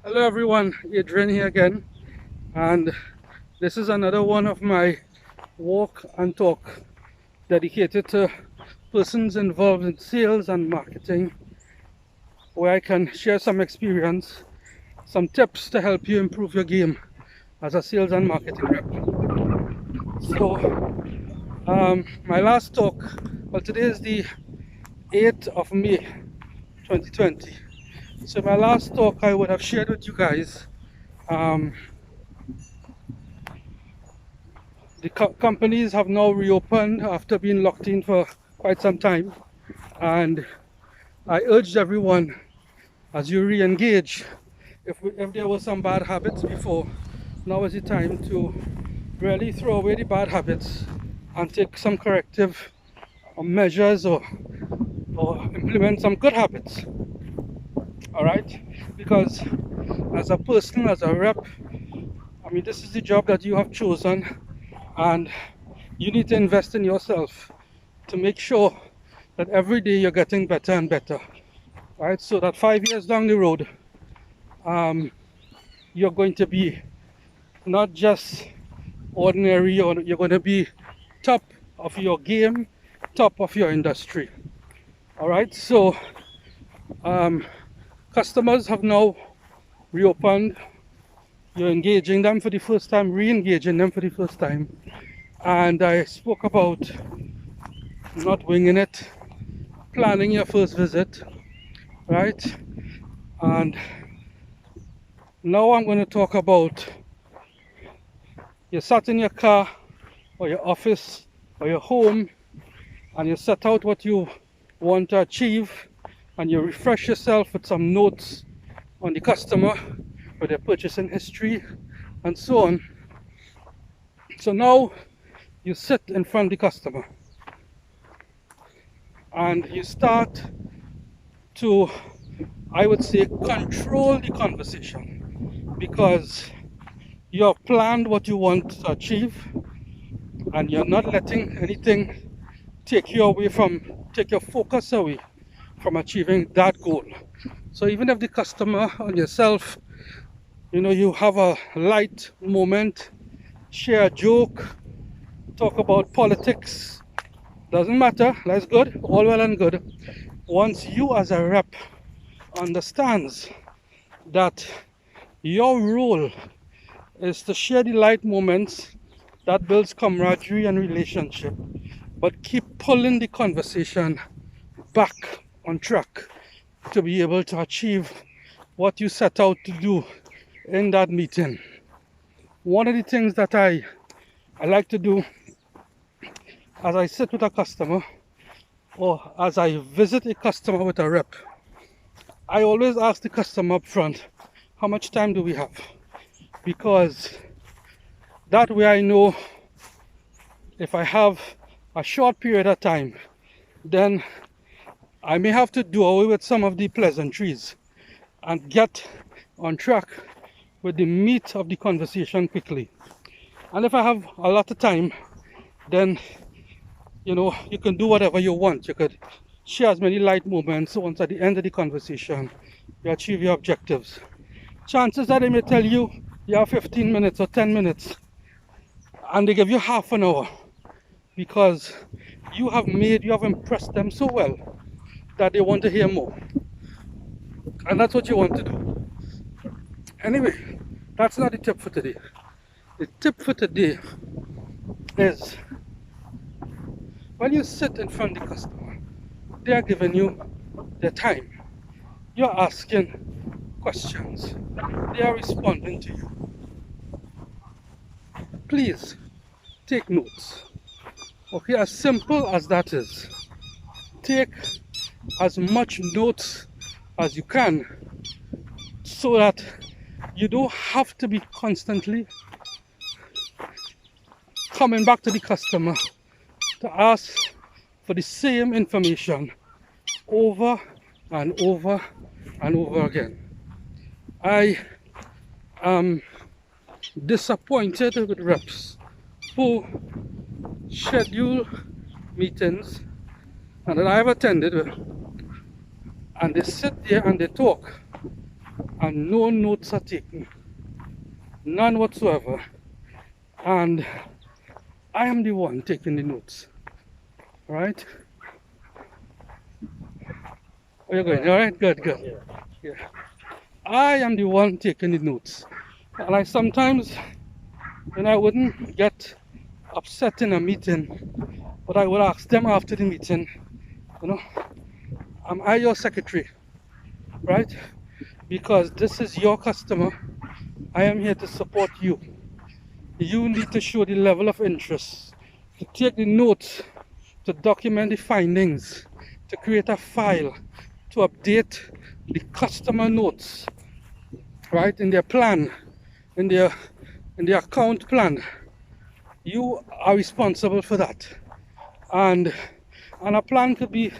Hello everyone, Adrian here again, and this is another one of my walk and talk dedicated to persons involved in sales and marketing, where I can share some experience, some tips to help you improve your game as a sales and marketing rep. So, my last talk, well, today is the 8th of May 2020. So, my last talk, I would have shared with you guys um, the companies have now reopened after being locked in for quite some time, and I urged everyone, as you re-engage, if there were some bad habits before, now is the time to really throw away the bad habits and take some corrective measures, or implement some good habits. All right, because as a person, as a rep, I mean, this is the job that you have chosen, and you need to invest in yourself to make sure that every day you're getting better and better, right? So that 5 years down the road, you're going to be not just ordinary, or you're going to be top of your game, top of your industry. All right, so customers have now reopened. You're engaging them for the first time, re-engaging them for the first time, and I spoke about not winging it, planning your first visit, right? And now I'm going to talk about, you sat in your car or your office or your home, and you set out what you want to achieve, and you refresh yourself with some notes on the customer, with their purchasing history and so on. So now you sit in front of the customer and you start to, I would say, control the conversation, because you have planned what you want to achieve, and you're not letting anything take your focus away from achieving that goal. So even if the customer and yourself, you have a light moment, share a joke, talk about politics, doesn't matter, that's good, all well and good. Once you as a rep understands that your role is to share the light moments that builds camaraderie and relationship, but keep pulling the conversation back on track to be able to achieve what you set out to do in that meeting. One of the things that I like to do as I sit with a customer, or as I visit a customer with a rep, I always ask the customer up front, how much time do we have? Because that way I know if I have a short period of time, then I may have to do away with some of the pleasantries and get on track with the meat of the conversation quickly. And if I have a lot of time, then you can do whatever you want. You could share as many light moments, so once at the end of the conversation you achieve your objectives. Chances are they may tell you you have 15 minutes or 10 minutes, and they give you half an hour, because you have impressed them so well that they want to hear more. And that's what you want to do. Anyway, that's not the tip for today. The tip for today is, when you sit in front of the customer, they are giving you their time. You're asking questions. They are responding to you. Please take notes. Okay, as simple as that is, take as much notes as you can, so that you don't have to be constantly coming back to the customer to ask for the same information over and over and over again. I am disappointed with reps who schedule meetings and that I have attended, and they sit there and they talk, and no notes are taken, none whatsoever, and I am the one taking the notes, right? Where you going? All right, good, good. Yeah. I am the one taking the notes, and I sometimes, when I wouldn't get upset in a meeting, but I would ask them after the meeting, you know, am I your secretary, right? Because this is your customer. I am here to support you. You need to show the level of interest, to take the notes, to document the findings, to create a file, to update the customer notes, right, in their plan, in their account plan. You are responsible for that. And a plan could be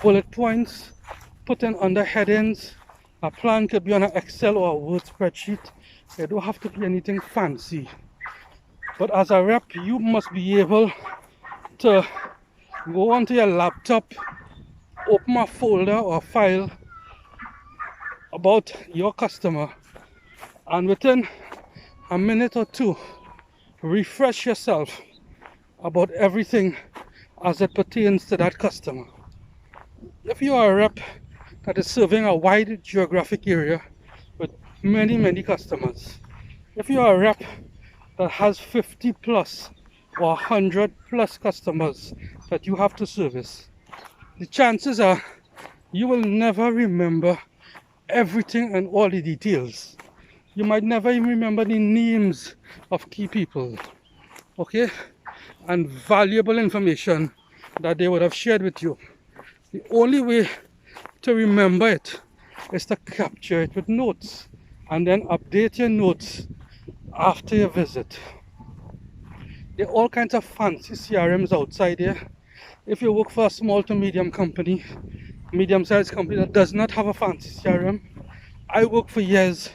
bullet points put in under headings. A plan could be on an Excel or a Word spreadsheet. It don't have to be anything fancy. But as a rep, you must be able to go onto your laptop, open a folder or a file about your customer, and within a minute or two, refresh yourself about everything as it pertains to that customer. If you are a rep that is serving a wide geographic area with many customers, if you are a rep that has 50 plus or 100 plus customers that you have to service, the chances are you will never remember everything and all the details. You might never even remember the names of key people, okay, and valuable information that they would have shared with you. The only way to remember it is to capture it with notes and then update your notes after your visit. There are all kinds of fancy CRMs outside there. If you work for a small to medium company, medium-sized company that does not have a fancy CRM, I worked for years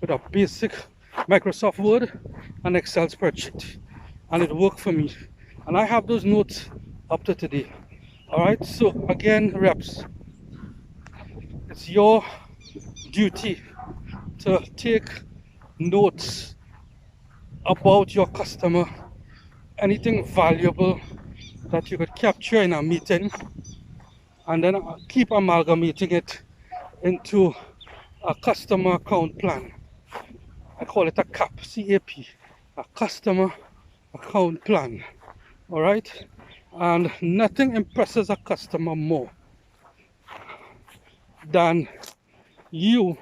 with a basic Microsoft Word and Excel spreadsheet, and it worked for me, and I have those notes up to today. All right, so again, reps, it's your duty to take notes about your customer, anything valuable that you could capture in a meeting, and then keep amalgamating it into a customer account plan. I call it a CAP, C-A-P, a customer account plan. All right, and nothing impresses a customer more than you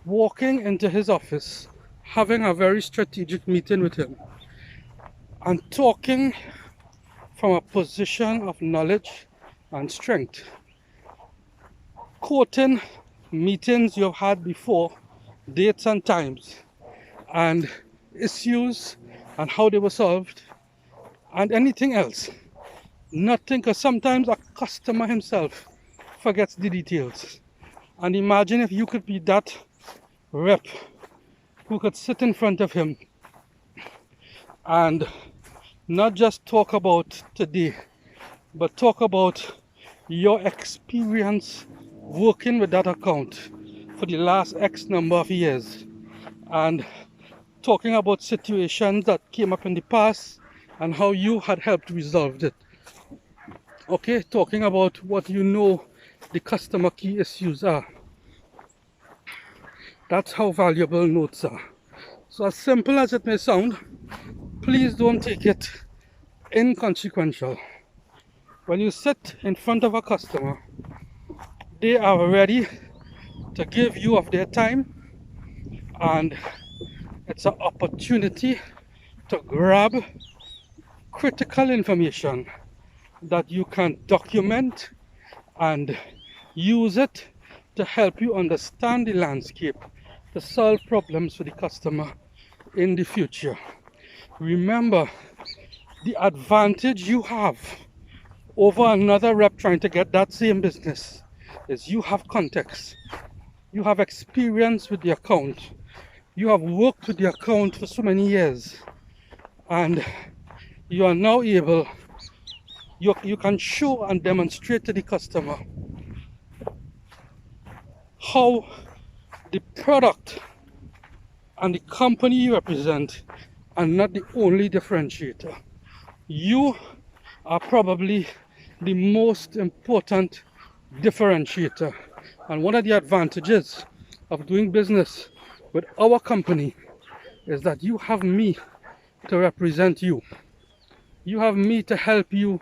walking into his office, having a very strategic meeting with him, and talking from a position of knowledge and strength, quoting meetings you've had before, dates and times, and issues and how they were solved, and anything else. Nothing, because sometimes a customer himself forgets the details. And imagine if you could be that rep who could sit in front of him and not just talk about today, but talk about your experience working with that account for the last X number of years, and talking about situations that came up in the past and how you had helped resolve it. Okay, talking about what you know the customer key issues are. That's how valuable notes are. So as simple as it may sound, please don't take it inconsequential. When you sit in front of a customer, they are ready to give you of their time, and it's an opportunity to grab critical information that you can document and use it to help you understand the landscape, to solve problems for the customer in the future. Remember, the advantage you have over another rep trying to get that same business is you have context, you have experience with the account, you have worked with the account for so many years, and you are now able, you can show and demonstrate to the customer how the product and the company you represent are not the only differentiator. You are probably the most important differentiator. And one of the advantages of doing business with our company is that you have me to represent you. You have me to help you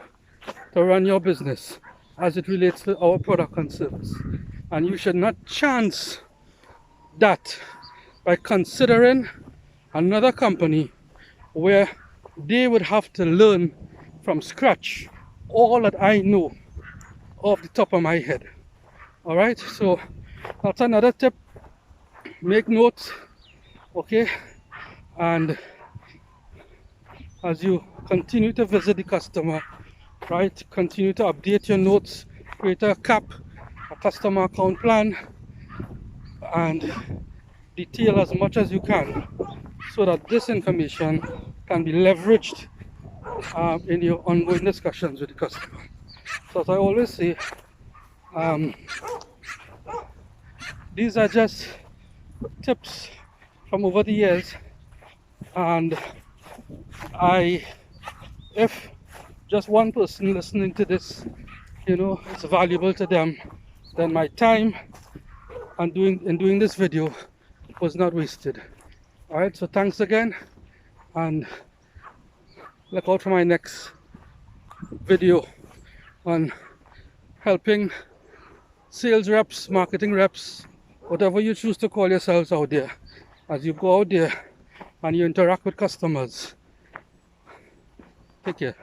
to run your business as it relates to our product and service. And you should not chance that by considering another company where they would have to learn from scratch all that I know off the top of my head. All right, so that's another tip. Make notes, okay? And as you continue to visit the customer, right, continue to update your notes, create a CAP, a customer account plan, and detail as much as you can so that this information can be leveraged in your ongoing discussions with the customer. So as I always say, these are just tips from over the years, and if just one person listening to this, it's valuable to them, then my time and doing this video was not wasted. All right, so thanks again, and look out for my next video on helping sales reps, marketing reps, whatever you choose to call yourselves out there, as you go out there and you interact with customers. Take care.